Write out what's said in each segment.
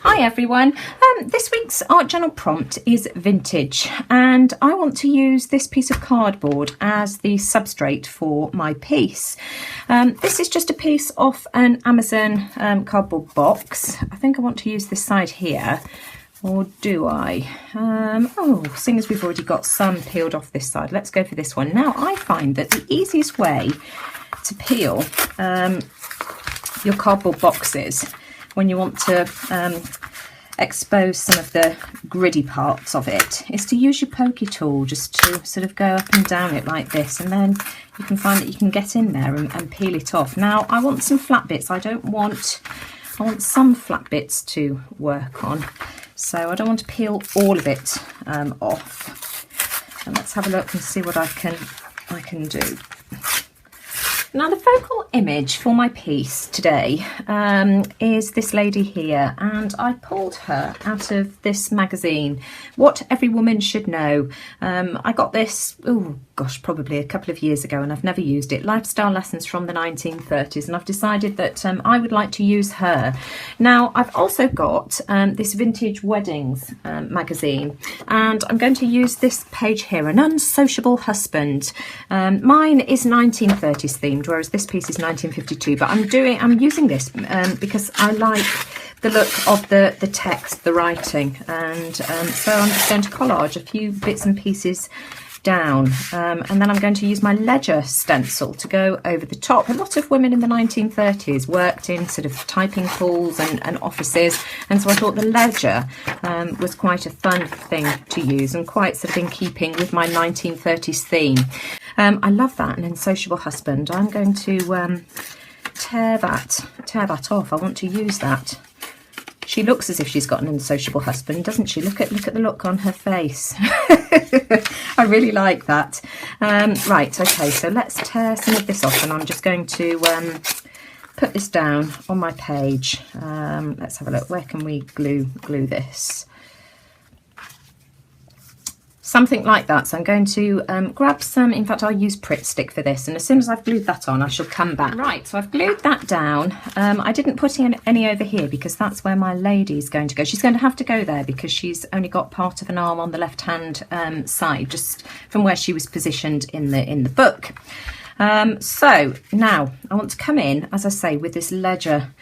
Hi everyone, this week's art journal prompt is vintage, and I want to use this piece of cardboard as the substrate for my piece. This is just a piece off an Amazon cardboard box. I think I want to use this side here, or do I? Seeing as we've already got some peeled off this side, let's go for this one. Now I find that the easiest way to peel your cardboard boxes when you want to expose some of the gritty parts of it is to use your pokey tool, just to sort of go up and down it like this, and then you can find that you can get in there and peel it off. Now I want some flat bits. I want some flat bits to work on, so I don't want to peel all of it off. And let's have a look and see what I can do. Now the focal image for my piece today is this lady here, and I pulled her out of this magazine, What Every Woman Should Know. I got this, probably a couple of years ago, and I've never used it. Lifestyle Lessons from the 1930s, and I've decided that I would like to use her. Now I've also got this Vintage Weddings magazine, and I'm going to use this page here, An Unsociable Husband. Mine is 1930s themed, whereas this piece is 1952, but I'm using this because I like the look of the text, the writing, and so I'm just going to collage a few bits and pieces down, and then I'm going to use my ledger stencil to go over the top. A lot of women in the 1930s worked in sort of typing pools and offices, and so I thought the ledger was quite a fun thing to use and quite sort of in keeping with my 1930s theme. I love that, An Unsociable Husband. I'm going to tear that off. I want to use that. She looks as if she's got an unsociable husband, doesn't she? Look at the look on her face. I really like that. Right, okay, so let's tear some of this off, and I'm just going to put this down on my page. Let's have a look. Where can we glue this? Something like that. So I'm going to grab some, in fact I'll use Pritt stick for this, and as soon as I've glued that on I shall come back. Right, so I've glued that down. I didn't put any over here because that's where my lady's going to go. She's going to have to go there because she's only got part of an arm on the left hand side, just from where she was positioned in the book. So now I want to come in, as I say, with this ledger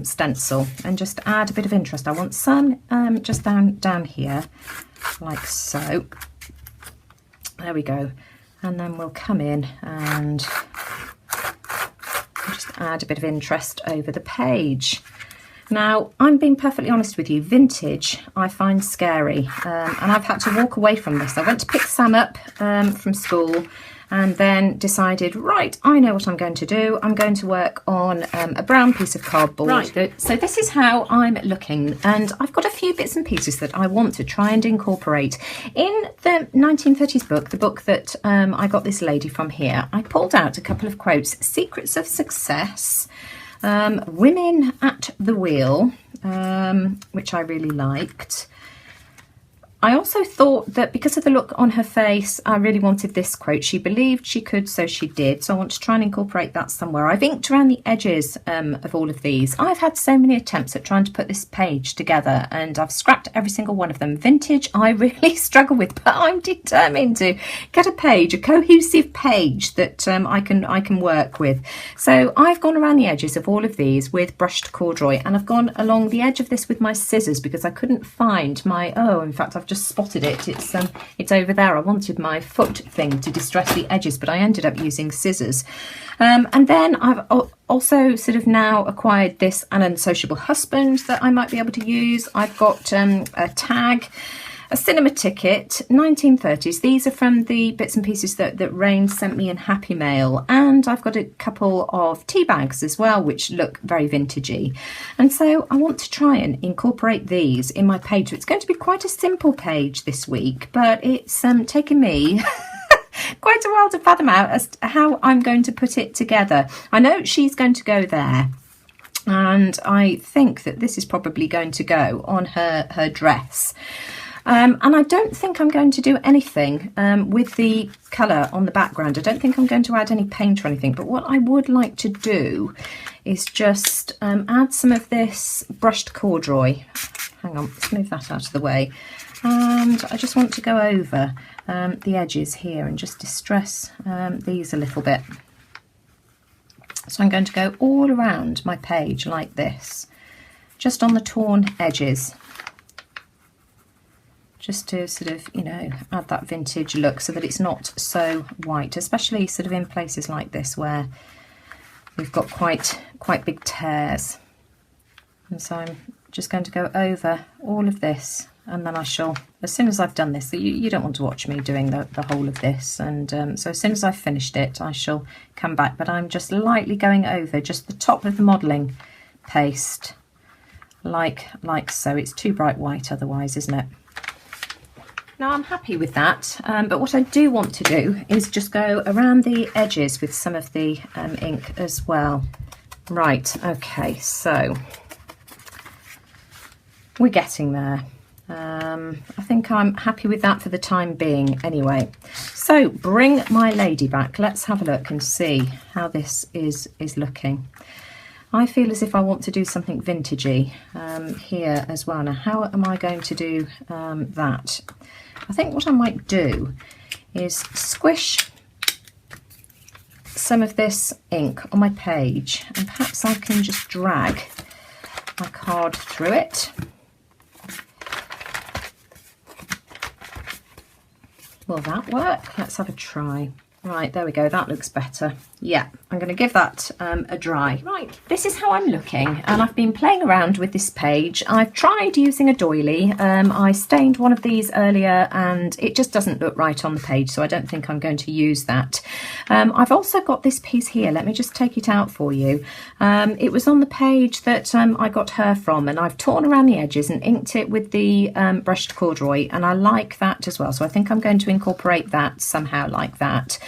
stencil and just add a bit of interest. I want some just down here, like so. There we go. And then we'll come in and just add a bit of interest over the page. Now, I'm being perfectly honest with you, vintage I find scary, and I've had to walk away from this. I went to pick Sam up from school, and then decided, right, I know what I'm going to do. I'm going to work on a brown piece of cardboard. Right, so this is how I'm looking, and I've got a few bits and pieces that I want to try and incorporate. In the 1930s book, the book that I got this lady from here, I pulled out a couple of quotes: Secrets of Success, Women at the Wheel, which I really liked. I also thought that because of the look on her face, I really wanted this quote: she believed she could, so she did. So I want to try and incorporate that somewhere. I've inked around the edges of all of these. I've had so many attempts at trying to put this page together, and I've scrapped every single one of them. Vintage I really struggle with, but I'm determined to get a cohesive page that I can work with. So I've gone around the edges of all of these with brushed corduroy, and I've gone along the edge of this with my scissors because I couldn't find my, in fact I've just spotted it. It's over there. I wanted my foot thing to distress the edges, but I ended up using scissors. And then I've also sort of now acquired this An Unsociable Husband that I might be able to use. I've got a tag, a cinema ticket, 1930s. These are from the bits and pieces that Rain sent me in Happy Mail. And I've got a couple of tea bags as well, which look very vintagey. And so I want to try and incorporate these in my page. So it's going to be quite a simple page this week, but it's taken me quite a while to fathom out as to how I'm going to put it together. I know she's going to go there, and I think that this is probably going to go on her dress. And I don't think I'm going to do anything with the colour on the background. I don't think I'm going to add any paint or anything, but what I would like to do is just add some of this brushed corduroy. Hang on, let's move that out of the way. And I just want to go over the edges here and just distress these a little bit. So I'm going to go all around my page like this, just on the torn edges, just to sort of, you know, add that vintage look so that it's not so white, especially sort of in places like this where we've got quite big tears. And so I'm just going to go over all of this, and then I shall, as soon as I've done this, you don't want to watch me doing the whole of this, and so as soon as I've finished it I shall come back, but I'm just lightly going over just the top of the modelling paste like so. It's too bright white otherwise, isn't it? Now I'm happy with that, but what I do want to do is just go around the edges with some of the ink as well. Right, okay, so we're getting there. I think I'm happy with that for the time being anyway. So bring my lady back. Let's have a look and see how this is looking. I feel as if I want to do something vintagey here as well. Now, how am I going to do that? I think what I might do is squish some of this ink on my page, and perhaps I can just drag my card through it. Will that work? Let's have a try. Right, there we go, that looks better. Yeah, I'm going to give that a dry. Right, this is how I'm looking, and I've been playing around with this page. I've tried using a doily. I stained one of these earlier and it just doesn't look right on the page, so I don't think I'm going to use that. I've also got this piece here. Let me just take it out for you. It was on the page that I got her from, and I've torn around the edges and inked it with the brushed corduroy, and I like that as well, so I think I'm going to incorporate that somehow like that.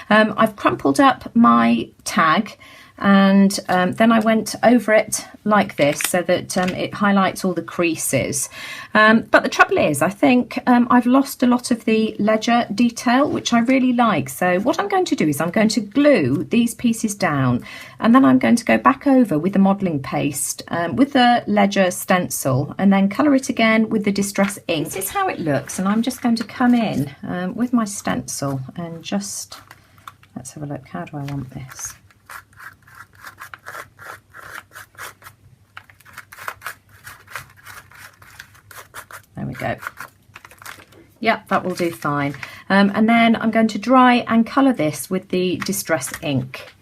I've crumpled up my tag, and then I went over it like this so that it highlights all the creases. But the trouble is, I think I've lost a lot of the ledger detail, which I really like. So what I'm going to do is I'm going to glue these pieces down, and then I'm going to go back over with the modelling paste with the ledger stencil, and then colour it again with the distress ink. This is how it looks, and I'm just going to come in with my stencil and just, let's have a look, how do I want this? There we go. Yep, that will do fine. And then I'm going to dry and colour this with the distress ink.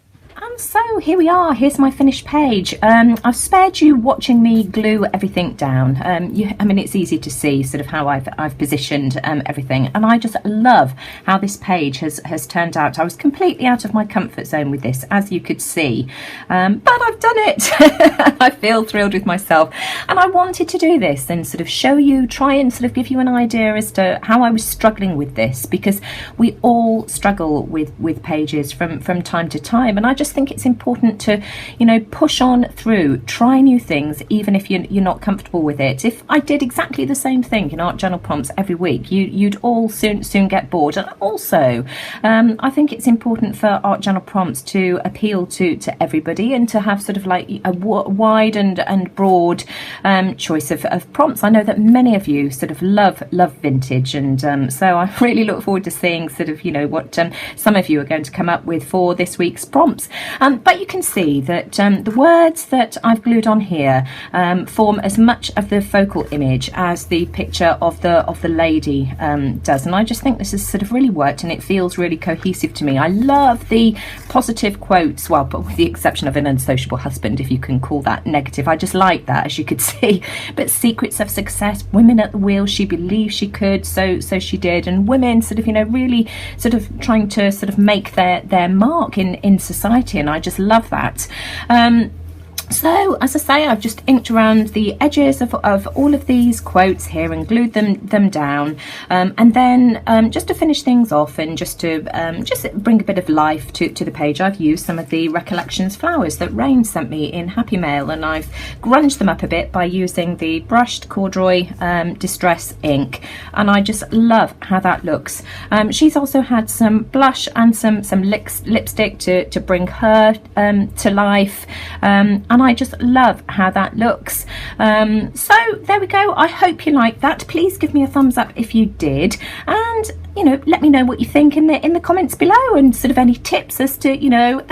And so here we are, here's my finished page. I've spared you watching me glue everything down. I mean, it's easy to see sort of how I've positioned everything, and I just love how this page has turned out. I was completely out of my comfort zone with this, as you could see, but I've done it. I feel thrilled with myself, and I wanted to do this and sort of show you, try and sort of give you an idea as to how I was struggling with this, because we all struggle with pages from time to time, and I just think it's important to, you know, push on through, try new things, even if you're not comfortable with it. If I did exactly the same thing in art journal prompts every week, you'd all soon get bored. And also, I think it's important for art journal prompts to appeal to everybody, and to have sort of like a wide and broad choice of prompts. I know that many of you sort of love vintage, and so I really look forward to seeing sort of, you know, what some of you are going to come up with for this week's prompts. But you can see that the words that I've glued on here form as much of the focal image as the picture of the lady does, and I just think this has sort of really worked, and it feels really cohesive to me. I love the positive quotes, well, but with the exception of an unsociable husband, if you can call that negative. I just like that, as you could see. But secrets of success, women at the wheel, she believed she could, so she did, and women sort of, you know, really sort of trying to sort of make their mark in society, and I just love that. So, as I say, I've just inked around the edges of all of these quotes here and glued them down. And then just to finish things off and just to bring a bit of life to the page, I've used some of the Recollections flowers that Rain sent me in Happy Mail, and I've grunged them up a bit by using the brushed corduroy distress ink, and I just love how that looks. She's also had some blush and some lipstick to bring her to life, and I just love how that looks. So there we go. I hope you like that. Please give me a thumbs up if you did, and you know, let me know what you think in the comments below, and sort of any tips as to, you know,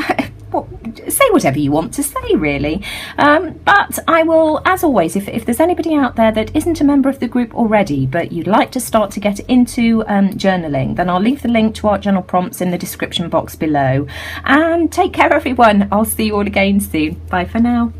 say whatever you want to say, really. But I will, as always, if there's anybody out there that isn't a member of the group already but you'd like to start to get into journaling, then I'll leave the link to Art Journal Prompts in the description box below. And take care, everyone. I'll see you all again soon. Bye for now.